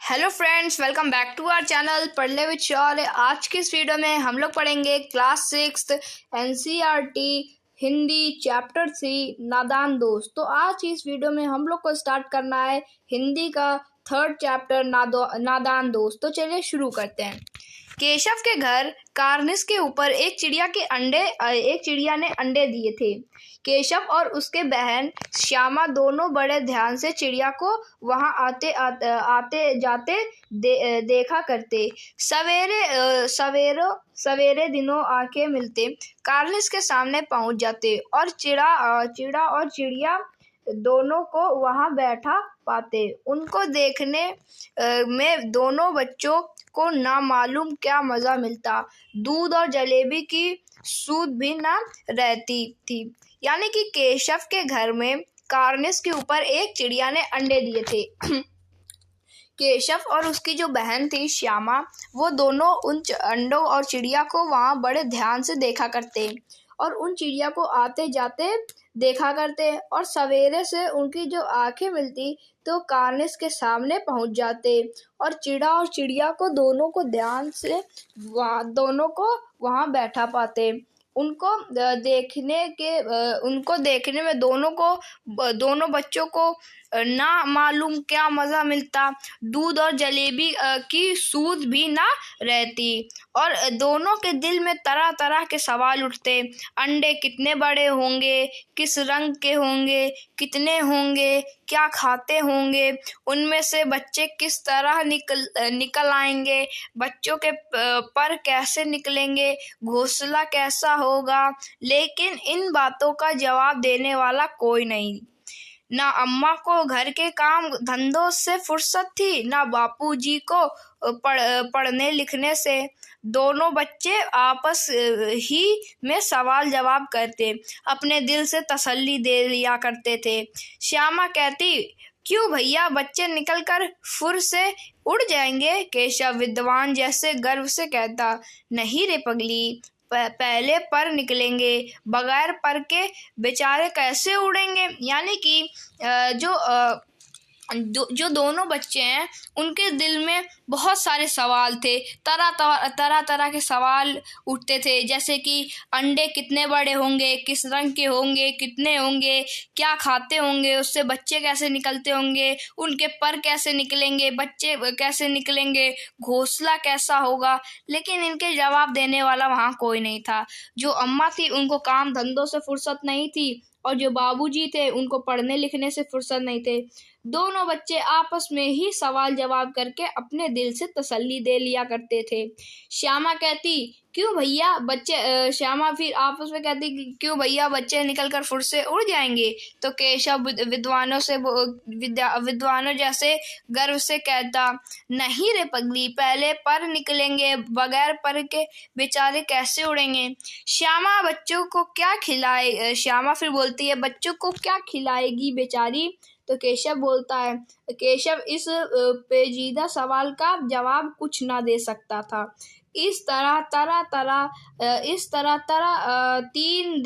Hello friends, welcome back to our channel Padh Le with शौर्य। आज की इस वीडियो में हम लोग पढ़ेंगे क्लास 6 एनसीईआरटी हिंदी चैप्टर 3 नादान दोस्त। तो आज की इस वीडियो में हम लोग को स्टार्ट करना है हिंदी का 3rd चैप्टर नादान दोस्त। तो चलिए शुरू करते हैं। केशव के घर कार्निस के ऊपर एक चिड़िया ने अंडे दिए थे। केशव और उसके बहन श्यामा दोनों बड़े ध्यान से चिड़िया को वहां आते जाते देखा करते। सवेरे दिनों आके मिलते, कार्निस के सामने पहुंच जाते और चिड़ा और चिड़िया दोनों को वहां बैठा पाते। उनको देखने में दोनों बच्चों को ना मालूम क्या मजा मिलता। दूध और जलेबी की सूद भी ना रहती थी। यानी कि केशव के घर में कार्निस के ऊपर एक चिड़िया ने अंडे दिए थे। केशव और उसकी जो बहन थी श्यामा, वो दोनों उन अंडों और चिड़िया को वहां बड़े ध्यान से देखा करते और उन चिड़िया को आते जाते देखा करते। और सवेरे से उनकी जो आंखें मिलती तो कार्निस के सामने पहुंच जाते और चिड़ा और चिड़िया को दोनों को ध्यान से दोनों को वहां बैठा पाते। उनको देखने में दोनों बच्चों को ना मालूम क्या मजा मिलता। दूध और जलेबी की सूद भी ना रहती और दोनों के दिल में तरह तरह के सवाल उठते। अंडे कितने बड़े होंगे, किस रंग के होंगे, कितने होंगे, क्या खाते होंगे, उनमें से बच्चे किस तरह निकल आएंगे, बच्चों के पर कैसे निकलेंगे, घोंसला कैसा होगा। लेकिन इन बातों का जवाब देने वाला कोई नहीं। ना अम्मा को घर के काम धंधों से फुर्सत थी, ना बापूजी को पढ़ने लिखने से। दोनों बच्चे आपस ही में सवाल जवाब करते, अपने दिल से तसल्ली दे लिया करते थे। श्यामा कहती, क्यों भैया, बच्चे निकल कर फुर से उड़ जाएंगे। केशव विद्वान जैसे गर्व से कहता, नहीं रे पगली, पहले पर निकलेंगे, बगैर पर के बेचारे कैसे उड़ेंगे। यानी कि जो दोनों बच्चे हैं उनके दिल में बहुत सारे सवाल थे। तरह के सवाल उठते थे, जैसे कि अंडे कितने बड़े होंगे, किस रंग के होंगे, कितने होंगे, क्या खाते होंगे, उससे बच्चे कैसे निकलते होंगे, उनके पर कैसे निकलेंगे, बच्चे कैसे निकलेंगे, घोंसला कैसा होगा। लेकिन इनके जवाब देने वाला वहाँ कोई नहीं था। जो अम्मा थी उनको काम धंधों से फुर्सत नहीं थी और जो बाबूजी थे उनको पढ़ने लिखने से फुर्सत नहीं थे। दोनों बच्चे आपस में ही सवाल जवाब करके अपने दिल से तसल्ली दे लिया करते थे। श्यामा कहती, क्यों भैया बच्चे श्यामा फिर आपस में कहती कि क्यों भैया, बच्चे निकलकर फुर से उड़ जाएंगे। तो केशव विद्वानों जैसे गर्व से कहता, नहीं रे पगली, पहले पर निकलेंगे, बगैर पर के बेचारे कैसे उड़ेंगे। श्यामा बच्चों को क्या खिलाए श्यामा फिर बोलती है, बच्चों को क्या खिलाएगी बेचारी। तो केशव बोलता है, केशव इस पेचीदा सवाल का जवाब कुछ ना दे सकता था। इस तरह 3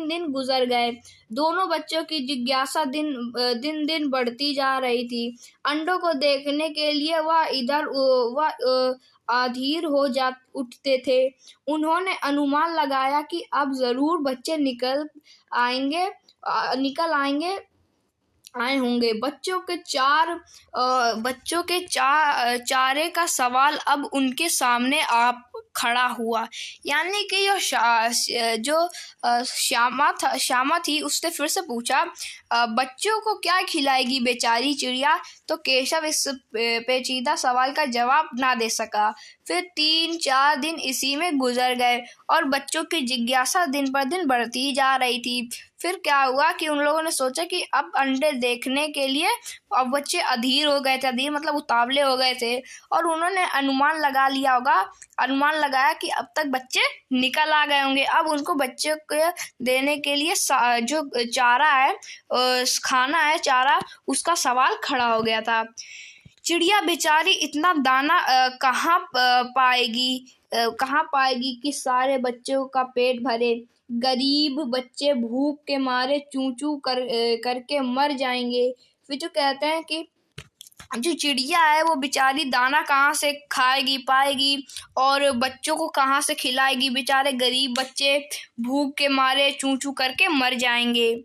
दिन गुजर गए। दोनों बच्चों की जिज्ञासा दिन दिन बढ़ती जा रही थी। अंडों को देखने के लिए वह अधीर हो उठते थे। उन्होंने अनुमान लगाया कि अब जरूर बच्चे निकल आए होंगे। बच्चों के चारे का सवाल अब उनके सामने खड़ा हुआ। यानी कि जो श्यामा थी उसने फिर से पूछा, बच्चों को क्या खिलाएगी बेचारी चिड़िया। तो केशव इस पेचीदा सवाल का जवाब ना दे सका। फिर 3-4 दिन इसी में गुजर गए और बच्चों की जिज्ञासा दिन पर दिन बढ़ती जा रही थी। फिर क्या हुआ कि उन लोगों ने सोचा कि अब अंडे देखने के लिए अब बच्चे अधीर हो गए थे। अधीर मतलब उतावले हो गए थे और उन्होंने अनुमान लगाया कि अब तक बच्चे निकल आ गए होंगे। अब उनको बच्चे को देने के लिए जो चारा है, खाना है, चारा, उसका सवाल खड़ा हो गया था। चिड़िया बेचारी इतना दाना कहाँ पाएगी कि सारे बच्चों का पेट भरे। गरीब बच्चे भूख के मारे चूं चूं करके मर जाएंगे। फिर जो कहते हैं कि जो चिड़िया है वो बेचारी दाना कहाँ से खाएगी पाएगी और बच्चों को कहाँ से खिलाएगी। बेचारे गरीब बच्चे भूख के मारे चूं चूं करके मर जाएंगे।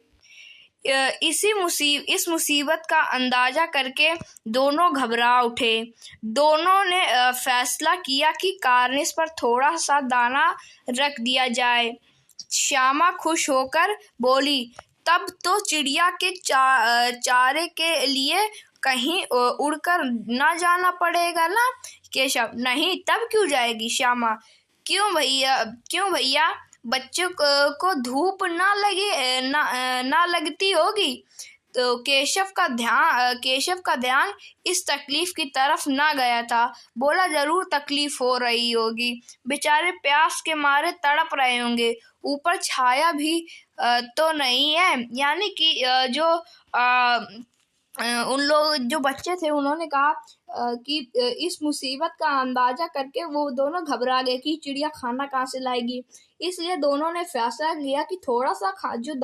इस मुसीबत का अंदाजा करके दोनों घबरा उठे। दोनों ने फैसला किया कि कार्निस पर थोड़ा सा दाना रख दिया जाए। श्यामा खुश होकर बोली, तब तो चिड़िया के चारे के लिए कहीं उड़कर ना जाना पड़ेगा ना। केशव, नहीं, तब क्यों जाएगी। श्यामा, क्यों भैया, बच्चों को धूप ना लगती होगी। तो केशव का ध्यान इस तकलीफ की तरफ ना गया था। बोला, जरूर तकलीफ हो रही होगी, बेचारे प्यास के मारे तड़प रहे होंगे, ऊपर छाया भी तो नहीं है। यानी कि उन लोग जो बच्चे थे उन्होंने कहा कि इस मुसीबत का अंदाजा करके वो दोनों घबरा गए कि चिड़िया खाना कहाँ से लाएगी। इसलिए दोनों ने फैसला लिया कि थोड़ा सा जो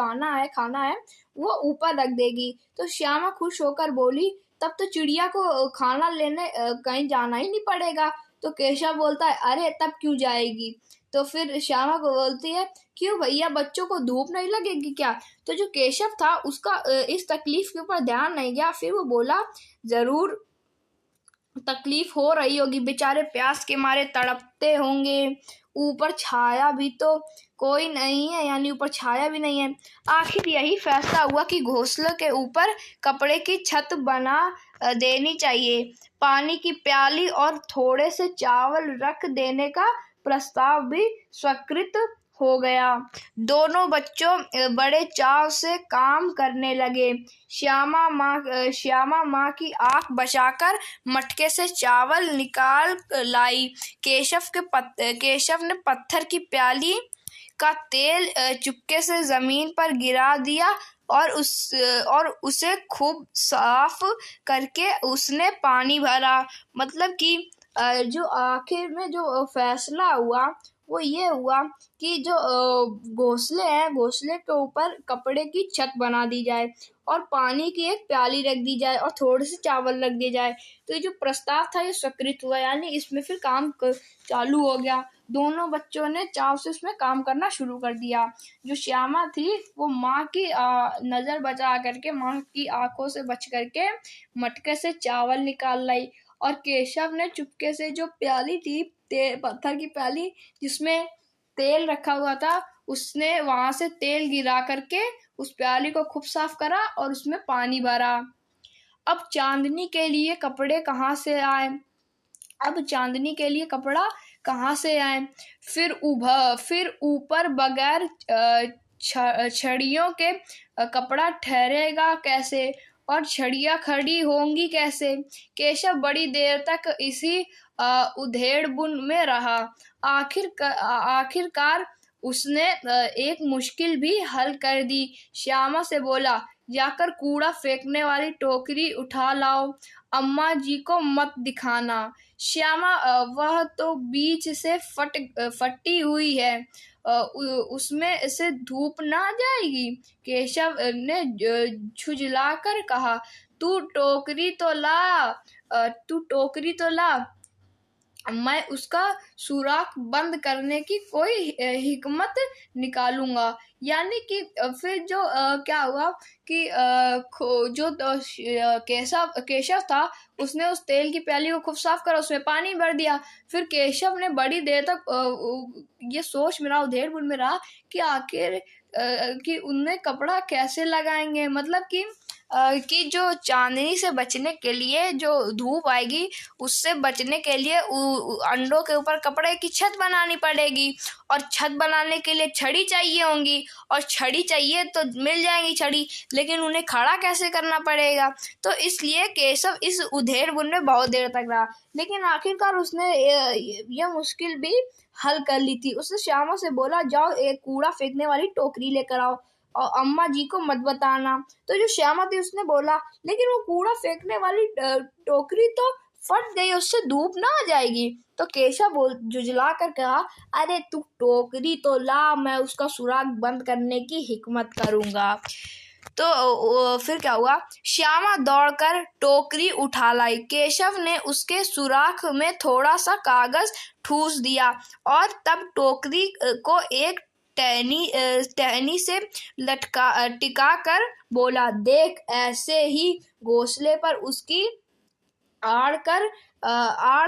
खाना है वो ऊपर रख देगी। तो श्यामा खुश होकर बोली, तब तो चिड़िया को खाना लेने कहीं जाना ही नहीं पड़ेगा। तो केशव बोलता है, अरे तब क्यों जाएगी। तो फिर श्यामा को बोलती है, क्यों भैया, बच्चों को धूप नहीं लगेगी क्या। तो जो केशव था उसका इस तकलीफ के ऊपर ध्यान नहीं गया। फिर वो बोला, जरूर तकलीफ हो रही होगी, बेचारे प्यास के मारे तड़पते होंगे, ऊपर छाया भी तो कोई नहीं है, यानी ऊपर छाया भी नहीं है। आखिर यही फैसला हुआ कि घोंसले के ऊपर कपड़े की छत बना देनी चाहिए। पानी की प्याली और थोड़े से चावल रख देने का प्रस्ताव भी स्वीकृत हो गया। दोनों बच्चों बड़े चाव से काम करने लगे। श्यामा माँ की आंख बचाकर मटके से चावल निकाल लाई। केशव ने पत्थर की प्याली का तेल चुपके से जमीन पर गिरा दिया और उसे खूब साफ करके उसने पानी भरा। मतलब कि जो आखिर में जो फैसला हुआ वो ये हुआ कि जो घोंसले के ऊपर कपड़े की छत बना दी जाए और पानी की एक प्याली रख दी जाए और थोड़े से चावल रख दिए जाए। तो ये जो प्रस्ताव था ये स्वीकृत हुआ, यानी इसमें फिर काम चालू हो गया। दोनों बच्चों ने चाव से इसमें काम करना शुरू कर दिया। जो श्यामा थी वो माँ की नज़र बचा करके, माँ की आंखों से बच करके मटके से चावल निकाल लाई और केशव ने चुपके से जो प्याली थी पत्थर की प्याली जिसमें तेल रखा हुआ था, उसने वहां से तेल गिरा करके उस प्याली को खूब साफ करा और उसमें पानी भरा। अब चांदनी के लिए कपड़े कहाँ से आए। फिर ऊपर बगैर छड़ियों के कपड़ा ठहरेगा कैसे और छड़ियाँ खड़ी होंगी कैसे। केशव बड़ी देर तक इसी उधेड़बुन में रहा। आखिरकार उसने एक मुश्किल भी हल कर दी। श्यामा से बोला, जाकर कूड़ा फेंकने वाली टोकरी उठा लाओ, अम्मा जी को मत दिखाना। श्यामा, वह तो बीच से फटी हुई है, उसमें से धूप ना जाएगी। केशव ने झुंझलाकर कहा, तू टोकरी तो ला, मैं उसका सुराख बंद करने की कोई हिकमत निकालूंगा। यानी कि फिर जो क्या हुआ कि जो केशव था उसने उस तेल की प्याली को खूब साफ करा, उसमें पानी भर दिया। फिर केशव ने बड़ी देर तक ये सोच में रहा, उधेड़बुन में रहा कि आखिर कि उनमें कपड़ा कैसे लगाएंगे। मतलब कि जो चांदनी से बचने के लिए, जो धूप आएगी उससे बचने के लिए अंडों के ऊपर कपड़े की छत बनानी पड़ेगी और छत बनाने के लिए छड़ी चाहिए होंगी और छड़ी चाहिए तो मिल जाएंगी छड़ी, लेकिन उन्हें खड़ा कैसे करना पड़ेगा। तो इसलिए केशव इस उधेड़बुन में बहुत देर तक रहा, लेकिन आखिरकार उसने यह मुश्किल भी हल कर ली थी। उसने श्यामा से बोला, जाओ एक कूड़ा फेंकने वाली टोकरी लेकर आओ और अम्मा जी को मत बताना। तो जो श्यामा थी उसने बोला, लेकिन वो कूड़ा फेंकने वाली टोकरी तो फट गई, उससे धूप ना आ जाएगी। तो केशव झुंझला कर कहा, अरे तू टोकरी तो ला, मैं उसका सुराख बंद करने की हिकमत करूंगा। तो फिर क्या हुआ, श्यामा दौड़कर टोकरी उठा लाई। केशव ने उसके सुराख में थोड़ा सा कागज ठूस दिया और तब टोकरी को एक टहनी से टिका कर बोला, देख ऐसे ही घोंसले पर उसकी आड़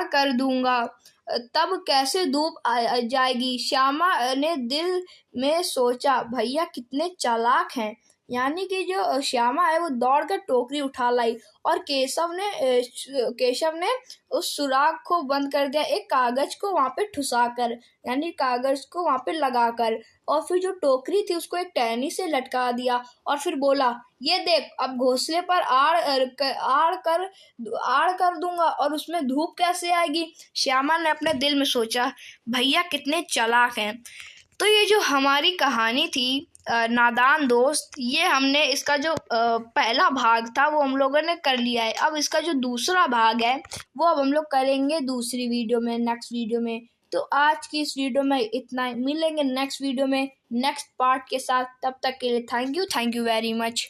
कर दूंगा, तब कैसे धूप आ जाएगी। श्यामा ने दिल में सोचा, भैया कितने चालाक हैं। यानी कि जो श्यामा है वो दौड़कर टोकरी उठा लाई और केशव ने उस सुराख को बंद कर दिया एक कागज को वहां पे ठुसाकर, यानी कागज को वहां पे लगाकर, और फिर जो टोकरी थी उसको एक टहनी से लटका दिया और फिर बोला, ये देख अब घोंसले पर आड़ कर दूंगा और उसमें धूप कैसे आएगी। श्यामा ने अपने दिल में सोचा, भैया कितने चालाक हैं। तो ये जो हमारी कहानी थी नादान दोस्त, ये हमने इसका जो पहला भाग था वो हम लोगों ने कर लिया है। अब इसका जो दूसरा भाग है वो अब हम लोग करेंगे दूसरी वीडियो में, नेक्स्ट वीडियो में। तो आज की इस वीडियो में इतना ही, मिलेंगे नेक्स्ट वीडियो में नेक्स्ट पार्ट के साथ। तब तक के लिए थैंक यू वेरी मच।